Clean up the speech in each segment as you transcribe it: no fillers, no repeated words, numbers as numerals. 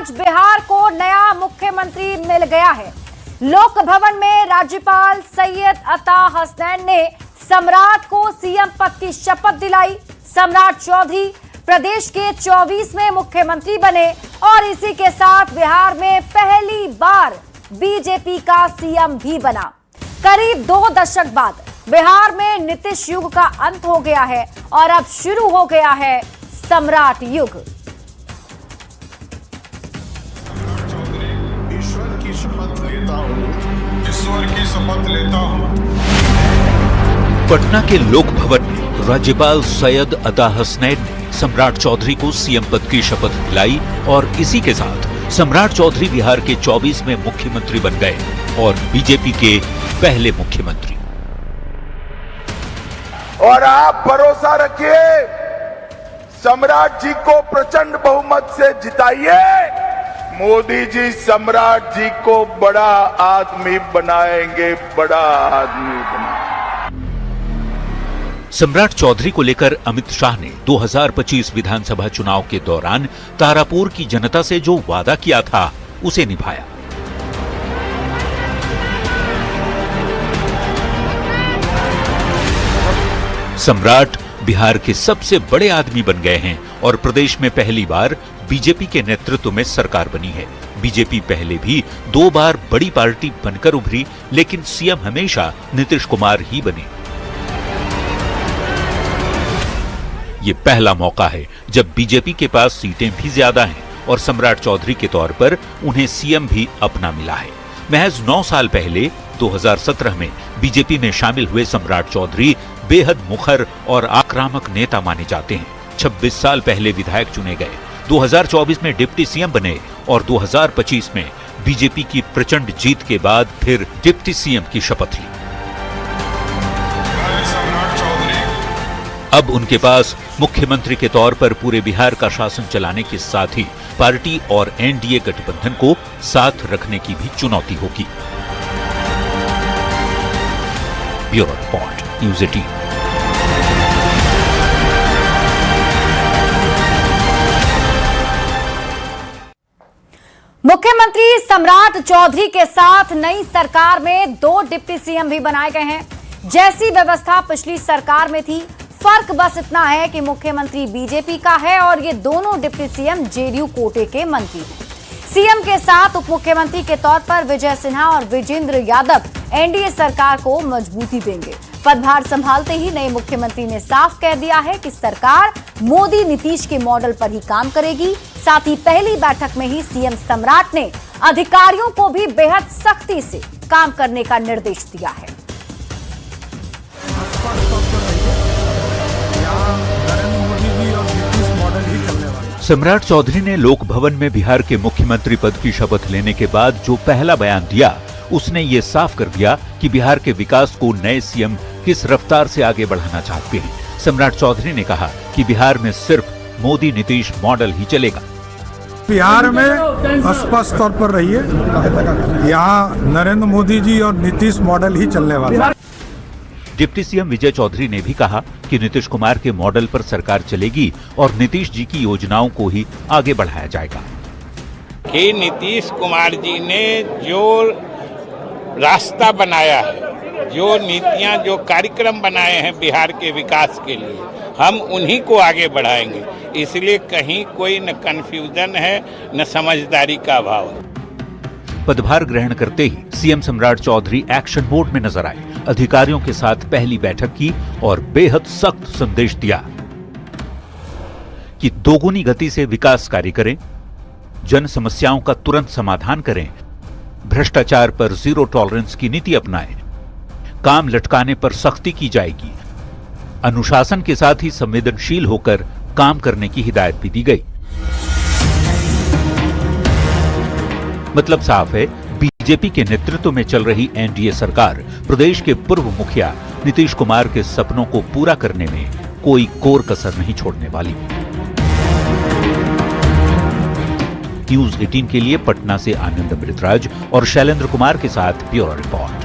आज बिहार को नया मुख्यमंत्री मिल गया है। लोक भवन में राज्यपाल सैयद अता हसनैन ने सम्राट को सीएम पद की शपथ दिलाई। सम्राट चौधरी प्रदेश के 24वें मुख्यमंत्री बने और इसी के साथ बिहार में पहली बार बीजेपी का सीएम भी बना। करीब 2 दशक बाद बिहार में नीतीश युग का अंत हो गया है और अब शुरू हो गया है सम्राट युग। ईश्वर की शपथ लेता हूं। पटना के लोक भवन में राज्यपाल सैयद अता हसनैन ने सम्राट चौधरी को सीएम पद की शपथ दिलाई और इसी के साथ सम्राट चौधरी बिहार के 24वें मुख्यमंत्री बन गए और बीजेपी के पहले मुख्यमंत्री। और आप भरोसा रखिए, सम्राट जी को प्रचंड बहुमत से जिताइए। मोदी जी सम्राट जी को बड़ा आदमी बनाएंगे, बड़ा आदमी बनाएंगे। सम्राट चौधरी को लेकर अमित शाह ने 2025 विधानसभा चुनाव के दौरान तारापुर की जनता से जो वादा किया था उसे निभाया। सम्राट बिहार के सबसे बड़े आदमी बन गए हैं और प्रदेश में पहली बार बीजेपी के नेतृत्व में सरकार बनी है। बीजेपी पहले भी 2 बार बड़ी पार्टी बनकर उभरी, लेकिन सीएम हमेशा नीतीश कुमार ही बने। ये पहला मौका है जब बीजेपी के पास सीटें भी ज्यादा हैं और सम्राट चौधरी के तौर पर उन्हें सीएम भी अपना मिला है। महज 9 साल पहले 2017 में बीजेपी में शामिल हुए सम्राट चौधरी बेहद मुखर और आक्रामक नेता माने जाते हैं। 26 साल पहले विधायक चुने गए, 2024 में डिप्टी सीएम बने और 2025 में बीजेपी की प्रचंड जीत के बाद फिर डिप्टी सीएम की शपथ ली। अब उनके पास मुख्यमंत्री के तौर पर पूरे बिहार का शासन चलाने के साथ ही पार्टी और एनडीए गठबंधन को साथ रखने की भी चुनौती होगी। Bureau report, news 18। मुख्यमंत्री सम्राट चौधरी के साथ नई सरकार में 2 डिप्टी सीएम भी बनाए गए हैं। जैसी व्यवस्था पिछली सरकार में थी, फर्क बस इतना है कि मुख्यमंत्री बीजेपी का है और ये दोनों डिप्टी सीएम जेडीयू कोटे के मंत्री हैं। सीएम के साथ उप मुख्यमंत्री के तौर पर विजय सिन्हा और विजेंद्र यादव एनडीए सरकार को मजबूती देंगे। पदभार संभालते ही नए मुख्यमंत्री ने साफ कह दिया है कि सरकार मोदी नीतीश के मॉडल पर ही काम करेगी। साथ ही पहली बैठक में ही सीएम सम्राट ने अधिकारियों को भी बेहद सख्ती से काम करने का निर्देश दिया है। सम्राट चौधरी ने लोक भवन में बिहार के मुख्यमंत्री पद की शपथ लेने के बाद जो पहला बयान दिया, उसने ये साफ कर दिया कि बिहार के विकास को नए सीएम किस रफ्तार से आगे बढ़ाना चाहते हैं। सम्राट चौधरी ने कहा कि बिहार में सिर्फ मोदी नीतीश मॉडल ही चलेगा। बिहार में स्पष्ट तौर पर रहिए, यहाँ नरेंद्र मोदी जी और नीतीश मॉडल ही चलने वाला है। डिप्टी सीएम विजय चौधरी ने भी कहा कि नीतीश कुमार के मॉडल पर सरकार चलेगी और नीतीश जी की योजनाओं को ही आगे बढ़ाया जाएगा। कि नीतीश कुमार जी ने जो रास्ता बनाया है, जो नीतियां, जो कार्यक्रम बनाए हैं बिहार के विकास के लिए, हम उन्हीं को आगे बढ़ाएंगे। इसलिए कहीं कोई न कंफ्यूजन है न समझदारी का अभाव है। पदभार ग्रहण करते ही सीएम सम्राट चौधरी एक्शन मोड में नजर आए। अधिकारियों के साथ पहली बैठक की और बेहद सख्त संदेश दिया कि दोगुनी गति से विकास कार्य करें, जन समस्याओं का तुरंत समाधान करें, भ्रष्टाचार पर जीरो टॉलरेंस की नीति अपनाएं, काम लटकाने पर सख्ती की जाएगी, अनुशासन के साथ ही संवेदनशील होकर काम करने की हिदायत भी दी गई। मतलब साफ है, बीजेपी के नेतृत्व में चल रही एनडीए सरकार प्रदेश के पूर्व मुखिया नीतीश कुमार के सपनों को पूरा करने में कोई कोर कसर नहीं छोड़ने वाली। न्यूज़ 18 के लिए पटना से आनंद अमृतराज और शैलेंद्र कुमार के साथ ब्यूरो रिपोर्ट।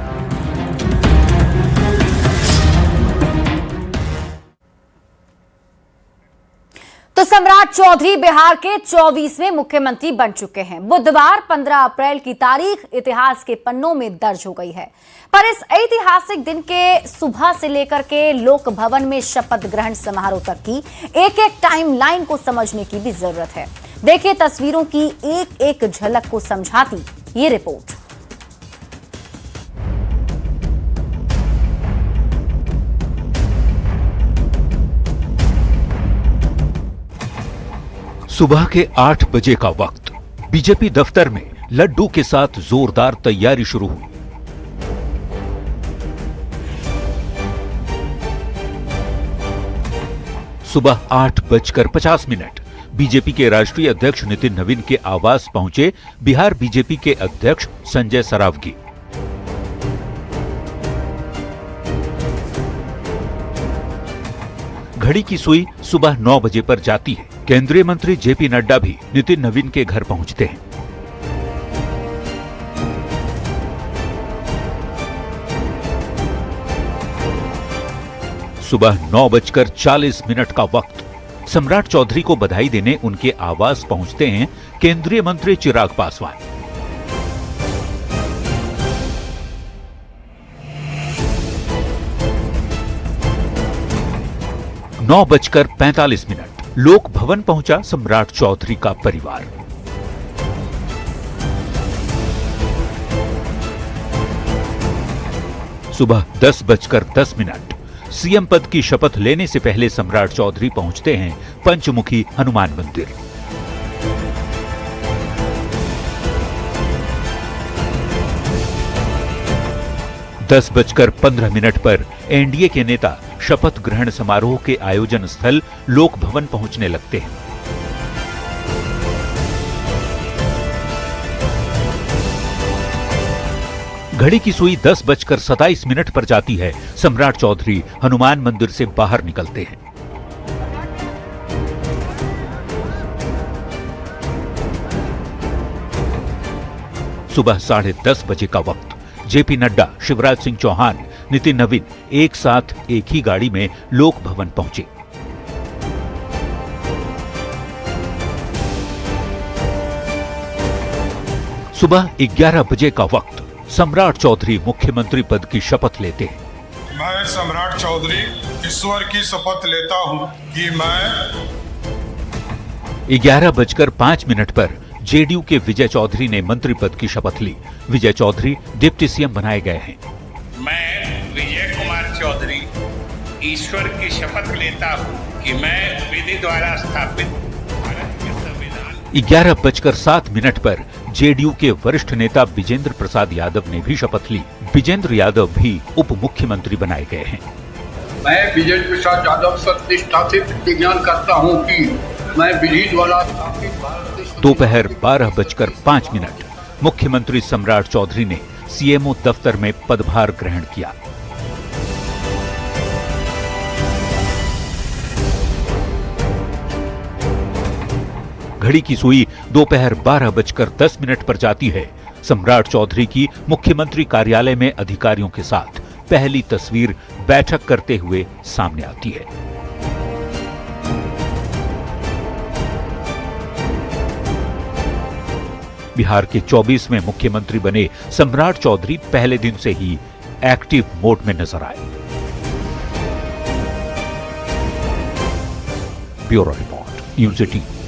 तो सम्राट चौधरी बिहार के 24वें मुख्यमंत्री बन चुके हैं। बुधवार 15 अप्रैल की तारीख इतिहास के पन्नों में दर्ज हो गई है। पर इस ऐतिहासिक दिन के सुबह से लेकर के लोक भवन में शपथ ग्रहण समारोह तक की एक एक टाइमलाइन को समझने की भी जरूरत है। देखिए तस्वीरों की एक एक झलक को समझाती ये रिपोर्ट। सुबह के 8 बजे का वक्त। बीजेपी दफ्तर में लड्डू के साथ जोरदार तैयारी शुरू हुई। सुबह 8:50 बीजेपी के राष्ट्रीय अध्यक्ष नितिन नवीन के आवास पहुंचे बिहार बीजेपी के अध्यक्ष संजय सरावगी। घड़ी की सुई सुबह 9 बजे पर जाती है। केंद्रीय मंत्री जेपी नड्डा भी नितिन नवीन के घर पहुंचते हैं। सुबह 9:40 का वक्त। सम्राट चौधरी को बधाई देने उनके आवास पहुंचते हैं केंद्रीय मंत्री चिराग पासवान। नौ 9:45 लोक भवन पहुंचा सम्राट चौधरी का परिवार। सुबह 10:10 सीएम पद की शपथ लेने से पहले सम्राट चौधरी पहुंचते हैं पंचमुखी हनुमान मंदिर। दस 10:15 पर एनडीए के नेता शपथ ग्रहण समारोह के आयोजन स्थल लोक भवन पहुंचने लगते हैं। घड़ी की सुई 10:27 पर जाती है। सम्राट चौधरी हनुमान मंदिर से बाहर निकलते हैं। सुबह 10:30 बजे का वक्त। जेपी नड्डा, शिवराज सिंह चौहान, नितिन नवीन एक साथ एक ही गाड़ी में लोक भवन पहुंचे। सुबह 11 बजे का वक्त। सम्राट चौधरी मुख्यमंत्री पद की शपथ लेते हैं। मैं सम्राट चौधरी ईश्वर की शपथ लेता हूं कि मैं 11:05 पर जेडीयू के विजय चौधरी ने मंत्री पद की शपथ ली। विजय चौधरी डिप्टी सीएम बनाए गए हैं। मैं विजय कुमार चौधरी ईश्वर की शपथ लेता हूं कि मैं विधि द्वारा स्थापित भारत के संविधान 11:07 पर जेडीयू के वरिष्ठ नेता विजेंद्र प्रसाद यादव ने भी शपथ ली। विजेंद्र यादव भी उप मुख्यमंत्री बनाए गए हैं। मैं विजेंद्र प्रसाद यादव सत्निष्ठा से प्रतिज्ञा करता हूं कि मैं विधि द्वारा स्थापित भारत के दोपहर 12:05 मुख्यमंत्री सम्राट चौधरी ने सीएमओ दफ्तर में पदभार ग्रहण किया। घड़ी की सुई दोपहर 12:10 पर जाती है। सम्राट चौधरी की मुख्यमंत्री कार्यालय में अधिकारियों के साथ पहली तस्वीर बैठक करते हुए सामने आती है। बिहार के 24वें मुख्यमंत्री बने सम्राट चौधरी पहले दिन से ही एक्टिव मोड में नजर आए। Bureau report, news 18।